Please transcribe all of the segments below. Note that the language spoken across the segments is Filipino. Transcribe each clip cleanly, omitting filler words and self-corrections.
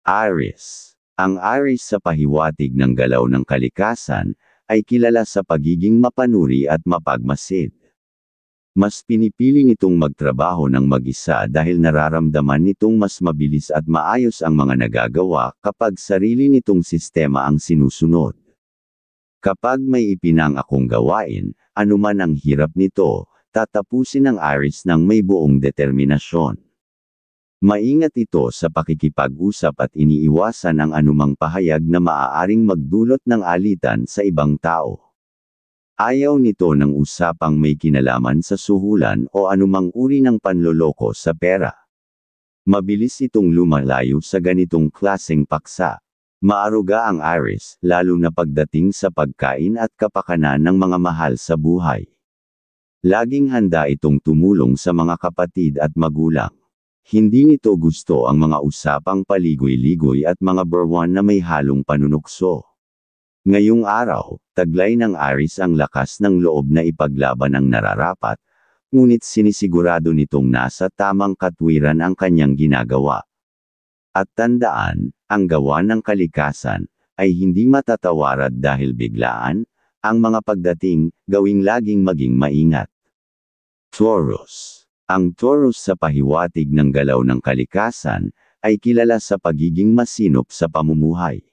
Aries. Ang Aries sa pahiwatig ng galaw ng kalikasan, ay kilala sa pagiging mapanuri at mapagmasid. Mas pinipili nitong magtrabaho ng mag-isa dahil nararamdaman nitong mas mabilis at maayos ang mga nagagawa kapag sarili nitong sistema ang sinusunod. Kapag may ipinangakong gawain, anuman ang hirap nito, tatapusin ng Aries ng may buong determinasyon. Maingat ito sa pakikipag-usap at iniiwasan ang anumang pahayag na maaaring magdulot ng alitan sa ibang tao. Ayaw nito ng usapang may kinalaman sa suhulan o anumang uri ng panloloko sa pera. Mabilis itong lumalayo sa ganitong klaseng paksa. Maaruga ang Aries, lalo na pagdating sa pagkain at kapakanan ng mga mahal sa buhay. Laging handa itong tumulong sa mga kapatid at magulang. Hindi nito gusto ang mga usapang paligoy-ligoy at mga berwan na may halong panunukso. Ngayong araw, taglay ng Aries ang lakas ng loob na ipaglaban ang nararapat, ngunit sinisigurado nitong nasa tamang katwiran ang kanyang ginagawa. At tandaan, ang gawa ng kalikasan, ay hindi matatawarad dahil biglaan, ang mga pagdating, gawing laging maging maingat. Taurus. Ang Taurus sa pahiwatig ng galaw ng kalikasan, ay kilala sa pagiging masinop sa pamumuhay.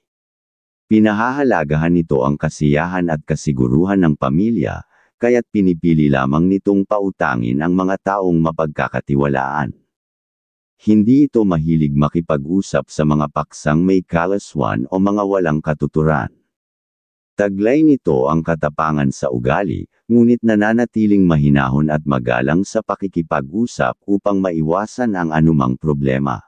Pinahahalagahan nito ang kasiyahan at kasiguruhan ng pamilya, kaya't pinipili lamang nitong pautangin ang mga taong mapagkakatiwalaan. Hindi ito mahilig makipag-usap sa mga paksang may kalaswan o mga walang katuturan. Taglay nito ang katapangan sa ugali, ngunit nananatiling mahinahon at magalang sa pakikipag-usap upang maiwasan ang anumang problema.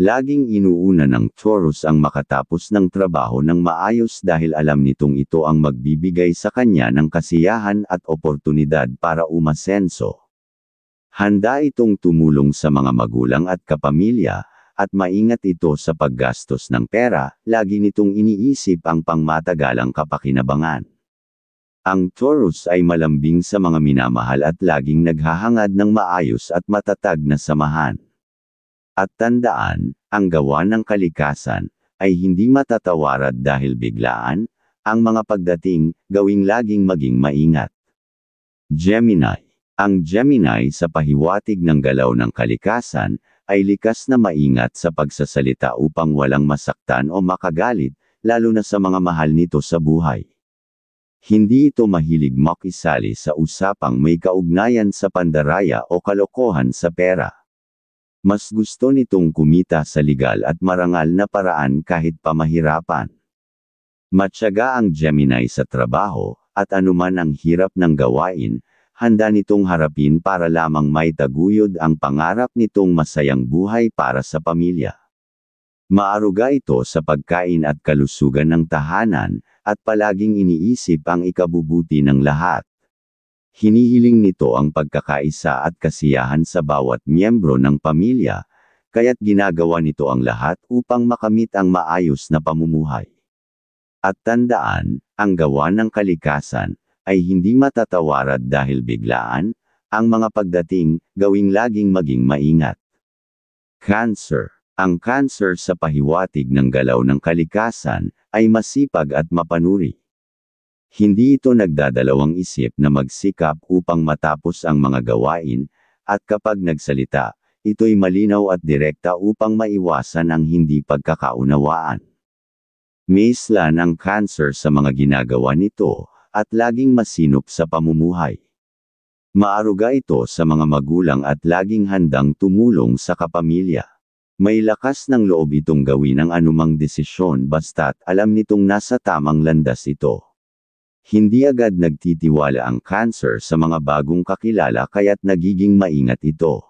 Laging inuuna ng Taurus ang makatapos ng trabaho ng maayos dahil alam nitong ito ang magbibigay sa kanya ng kasiyahan at oportunidad para umasenso. Handa itong tumulong sa mga magulang at kapamilya, at maingat ito sa paggastos ng pera, lagi nitong iniisip ang pangmatagalang kapakinabangan. Ang Taurus ay malambing sa mga minamahal at laging naghahangad ng maayos at matatag na samahan. At tandaan, ang gawa ng kalikasan, ay hindi matatawarad dahil biglaan, ang mga pagdating, gawing laging maging maingat. Gemini. Ang Gemini sa pahiwatig ng galaw ng kalikasan, ay likas na maingat sa pagsasalita upang walang masaktan o makagalit, lalo na sa mga mahal nito sa buhay. Hindi ito mahilig makisali sa usapang may kaugnayan sa pandaraya o kalokohan sa pera. Mas gusto nitong kumita sa legal at marangal na paraan kahit pamahirapan. Matyaga ang Gemini sa trabaho, at anuman ang hirap ng gawain, handa nitong harapin para lamang maitaguyod ang pangarap nitong masayang buhay para sa pamilya. Maaruga ito sa pagkain at kalusugan ng tahanan, at palaging iniisip ang ikabubuti ng lahat. Hinihiling nito ang pagkakaisa at kasiyahan sa bawat miyembro ng pamilya, kaya't ginagawa nito ang lahat upang makamit ang maayos na pamumuhay. At tandaan, ang gawa ng kalikasan, ay hindi matatawarad dahil biglaan, ang mga pagdating, gawing laging maging maingat. Cancer. Ang Cancer sa pahiwatig ng galaw ng kalikasan, ay masipag at mapanuri. Hindi ito nagdadalawang isip na magsikap upang matapos ang mga gawain, at kapag nagsalita, ito'y malinaw at direkta upang maiwasan ang hindi pagkakaunawaan. Maislan ang Cancer sa mga ginagawa nito, at laging masinop sa pamumuhay. Maaruga ito sa mga magulang at laging handang tumulong sa kapamilya. May lakas ng loob itong gawin ang anumang desisyon basta't alam nitong nasa tamang landas ito. Hindi agad nagtitiwala ang Cancer sa mga bagong kakilala kaya't nagiging maingat ito.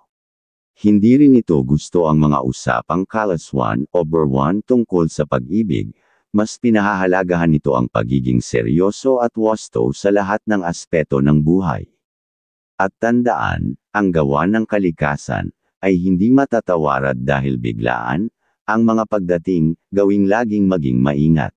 Hindi rin ito gusto ang mga usapang kalaswan o berwan tungkol sa pag-ibig, mas pinahahalagahan nito ang pagiging seryoso at wasto sa lahat ng aspeto ng buhay. At tandaan, ang gawa ng kalikasan, ay hindi matatawarad dahil biglaan, ang mga pagdating, gawing laging maging maingat.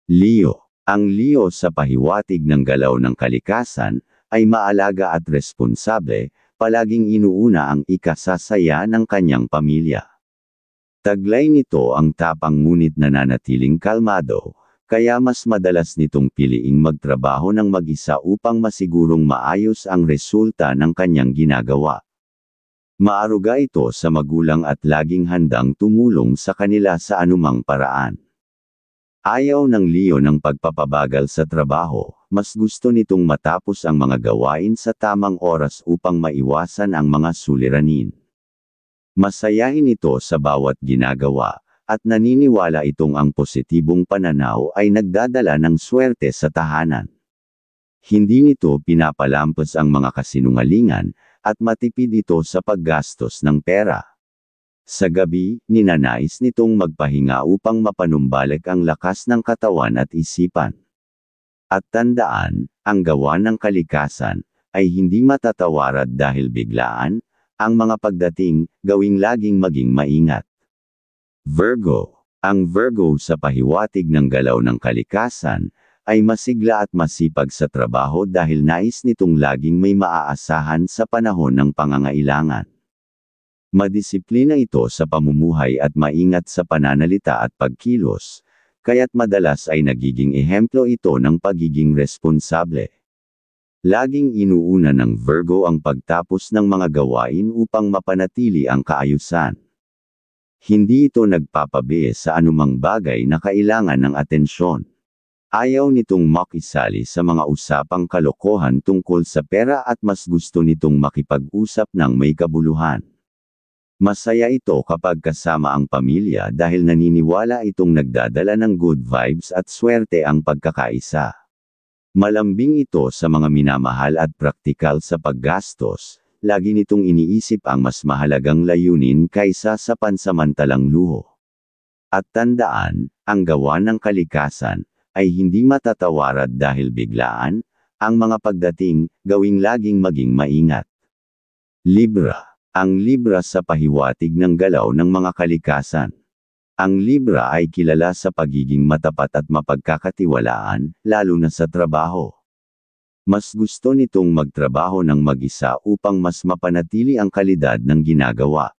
Leo. Ang Leo sa pahiwatig ng galaw ng kalikasan, ay maalaga at responsable, palaging inuuna ang ikasasaya ng kanyang pamilya. Taglay nito ang tapang ngunit nananatiling kalmado, kaya mas madalas nitong piliing magtrabaho ng mag-isa upang masigurong maayos ang resulta ng kanyang ginagawa. Maaruga ito sa magulang at laging handang tumulong sa kanila sa anumang paraan. Ayaw ng Leo ng pagpapabagal sa trabaho, mas gusto nitong matapos ang mga gawain sa tamang oras upang maiwasan ang mga suliranin. Masayahin ito sa bawat ginagawa, at naniniwala itong ang positibong pananaw ay nagdadala ng swerte sa tahanan. Hindi nito pinapalampas ang mga kasinungalingan, at matipid ito sa paggastos ng pera. Sa gabi, ninanais nitong magpahinga upang mapanumbalik ang lakas ng katawan at isipan. At tandaan, ang gawa ng kalikasan ay hindi matatawarad dahil biglaan. Ang mga pagdating, gawing laging maging maingat. Virgo. Ang Virgo sa pahiwatig ng galaw ng kalikasan ay masigla at masipag sa trabaho dahil nais nitong laging may maaasahan sa panahon ng pangangailangan. Madisiplina ito sa pamumuhay at maingat sa pananalita at pagkilos, kaya't madalas ay nagiging ehemplo ito ng pagiging responsable. Laging inuuna ng Virgo ang pagtapos ng mga gawain upang mapanatili ang kaayusan. Hindi ito nagpapabiya sa anumang bagay na kailangan ng atensyon. Ayaw nitong makisali sa mga usapang kalokohan tungkol sa pera at mas gusto nitong makipag-usap ng may kabuluhan. Masaya ito kapag kasama ang pamilya dahil naniniwala itong nagdadala ng good vibes at swerte ang pagkakaisa. Malambing ito sa mga minamahal at praktikal sa paggastos, lagi nitong iniisip ang mas mahalagang layunin kaysa sa pansamantalang luho. At tandaan, ang gawa ng kalikasan ay hindi matatawarad dahil biglaan, ang mga pagdating, gawing laging maging maingat. Libra. Ang Libra sa pahiwatig ng galaw ng mga kalikasan. Ang Libra ay kilala sa pagiging matapat at mapagkakatiwalaan, lalo na sa trabaho. Mas gusto nitong magtrabaho ng mag-isa upang mas mapanatili ang kalidad ng ginagawa.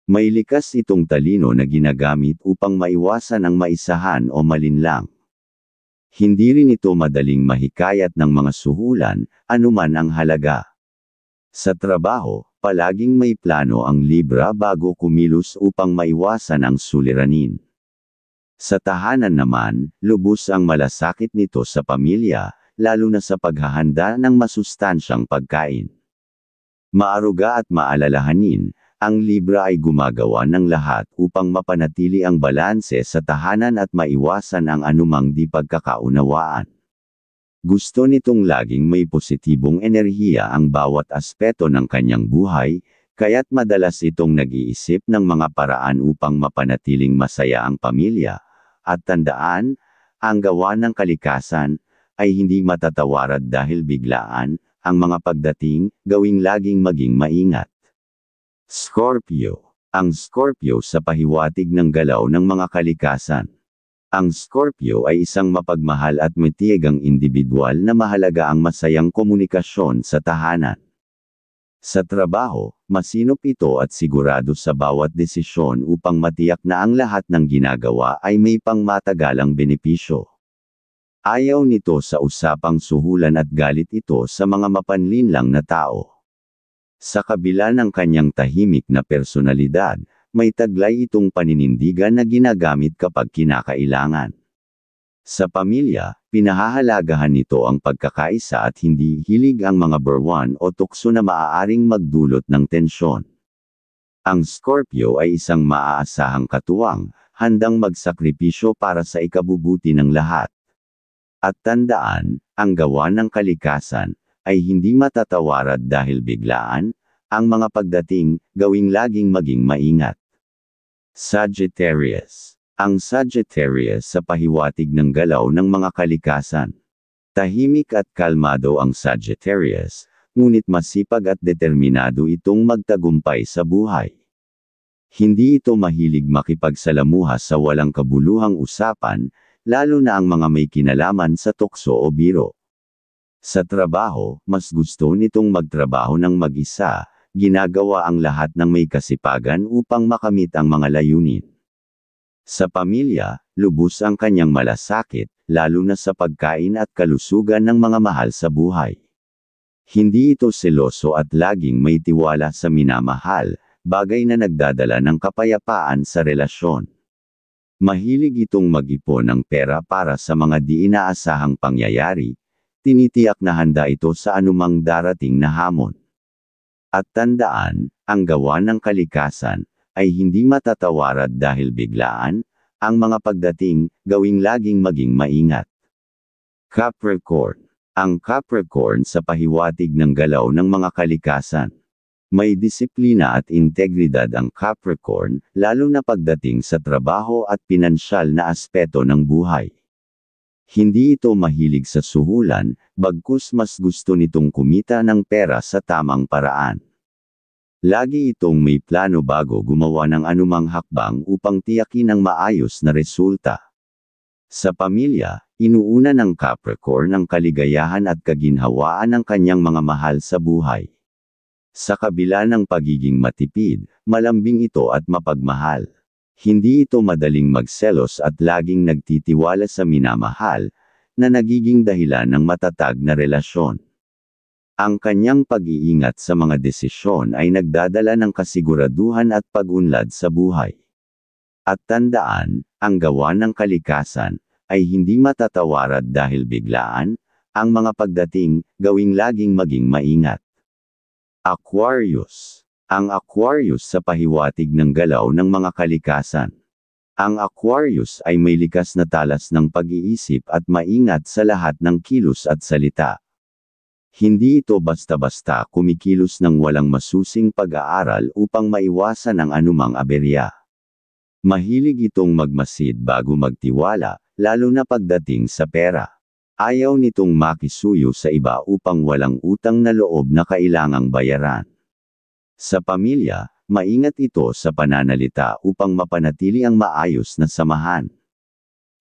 May likas itong talino na ginagamit upang maiwasan ang maisahan o malinlang. Hindi rin ito madaling mahikayat ng mga suhulan, anuman ang halaga. Sa trabaho, palaging may plano ang Libra bago kumilos upang maiwasan ang suliranin. Sa tahanan naman, lubos ang malasakit nito sa pamilya, lalo na sa paghahanda ng masustansyang pagkain. Maaruga at maalalahanin, ang Libra ay gumagawa ng lahat upang mapanatili ang balanse sa tahanan at maiwasan ang anumang di pagkakaunawaan. Gusto nitong laging may positibong enerhiya ang bawat aspeto ng kanyang buhay, kaya't madalas itong nag-iisip ng mga paraan upang mapanatiling masaya ang pamilya. At tandaan, ang gawa ng kalikasan ay hindi matatawarad dahil biglaan, ang mga pagdating, gawing laging maging maingat. Scorpio. Ang Scorpio sa pahiwatig ng galaw ng mga kalikasan. Ang Scorpio ay isang mapagmahal at matiyagang individual na mahalaga ang masayang komunikasyon sa tahanan. Sa trabaho, masinop ito at sigurado sa bawat desisyon upang matiyak na ang lahat ng ginagawa ay may pangmatagalang benepisyo. Ayaw nito sa usapang suhulan at galit ito sa mga mapanlinlang na tao. Sa kabila ng kanyang tahimik na personalidad, may taglay itong paninindigan na ginagamit kapag kinakailangan. Sa pamilya, pinahahalagahan nito ang pagkakaisa at hindi hilig ang mga berwan o tukso na maaaring magdulot ng tensyon. Ang Scorpio ay isang maaasahang katuwang, handang magsakripisyo para sa ikabubuti ng lahat. At tandaan, ang gawa ng kalikasan ay hindi matatawarad dahil biglaan, ang mga pagdating, gawing laging maging maingat. Sagittarius. Ang Sagittarius sa pahiwatig ng galaw ng mga kalikasan. Tahimik at kalmado ang Sagittarius, ngunit masipag at determinado itong magtagumpay sa buhay. Hindi ito mahilig makipagsalamuha sa walang kabuluhang usapan, lalo na ang mga may kinalaman sa tukso o biro. Sa trabaho, mas gusto nitong magtrabaho ng mag-isa, ginagawa ang lahat ng may kasipagan upang makamit ang mga layunin. Sa pamilya, lubos ang kanyang malasakit, lalo na sa pagkain at kalusugan ng mga mahal sa buhay. Hindi ito seloso at laging may tiwala sa minamahal, bagay na nagdadala ng kapayapaan sa relasyon. Mahilig itong mag-ipon ng pera para sa mga di inaasahang pangyayari, tinitiyak na handa ito sa anumang darating na hamon. At tandaan, ang gawa ng kalikasan ay hindi matatawarad dahil biglaan, ang mga pagdating, gawing laging maging maingat. Capricorn. Ang Capricorn sa pahiwatig ng galaw ng mga kalikasan. May disiplina at integridad ang Capricorn, lalo na pagdating sa trabaho at pinansyal na aspeto ng buhay. Hindi ito mahilig sa suhulan, bagkus mas gusto nitong kumita ng pera sa tamang paraan. Lagi itong may plano bago gumawa ng anumang hakbang upang tiyakin ang maayos na resulta. Sa pamilya, inuuna ng Capricorn ang kaligayahan at kaginhawaan ng kanyang mga mahal sa buhay. Sa kabila ng pagiging matipid, malambing ito at mapagmahal. Hindi ito madaling magselos at laging nagtitiwala sa minamahal, na nagiging dahilan ng matatag na relasyon. Ang kanyang pag-iingat sa mga desisyon ay nagdadala ng kasiguraduhan at pag-unlad sa buhay. At tandaan, ang gawa ng kalikasan ay hindi matatawarad dahil biglaan, ang mga pagdating, gawing laging maging maingat. Aquarius. Ang Aquarius sa pahiwatig ng galaw ng mga kalikasan. Ang Aquarius ay may likas na talas ng pag-iisip at maingat sa lahat ng kilos at salita. Hindi ito basta-basta kumikilos ng walang masusing pag-aaral upang maiwasan ang anumang aberya. Mahilig itong magmasid bago magtiwala, lalo na pagdating sa pera. Ayaw nitong makisuyo sa iba upang walang utang na loob na kailangang bayaran. Sa pamilya, maingat ito sa pananalita upang mapanatili ang maayos na samahan.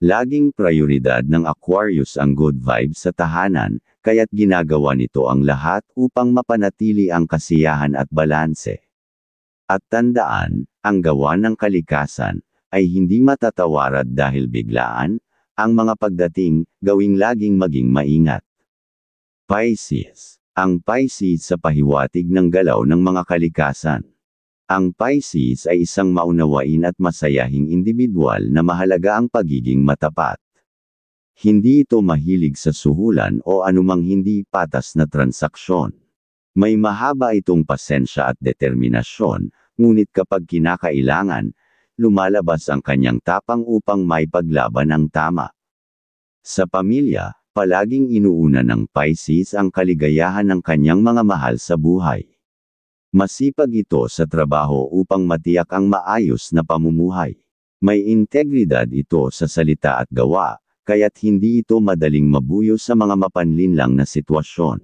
Laging prioridad ng Aquarius ang good vibes sa tahanan, kaya't ginagawa nito ang lahat upang mapanatili ang kasiyahan at balanse. At tandaan, ang gawa ng kalikasan ay hindi matatawarad dahil biglaan, ang mga pagdating, gawing laging maging maingat. Pisces. Ang Pisces sa pahiwatig ng galaw ng mga kalikasan. Ang Pisces ay isang maunawain at masayahing indibidwal na mahalaga ang pagiging matapat. Hindi ito mahilig sa suhulan o anumang hindi patas na transaksyon. May mahaba itong pasensya at determinasyon, ngunit kapag kinakailangan, lumalabas ang kanyang tapang upang maipaglaban ang tama. Sa pamilya, palaging inuuna ng Pisces ang kaligayahan ng kanyang mga mahal sa buhay. Masipag ito sa trabaho upang matiyak ang maayos na pamumuhay. May integridad ito sa salita at gawa, kaya't hindi ito madaling mabuyo sa mga mapanlinlang na sitwasyon.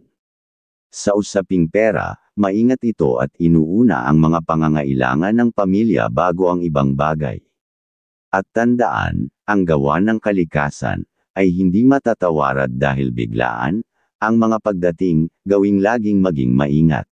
Sa usaping pera, maingat ito at inuuna ang mga pangangailangan ng pamilya bago ang ibang bagay. At tandaan, ang gawa ng kalikasan ay hindi matatawarad dahil biglaan, ang mga pagdating, gawing laging maging maingat.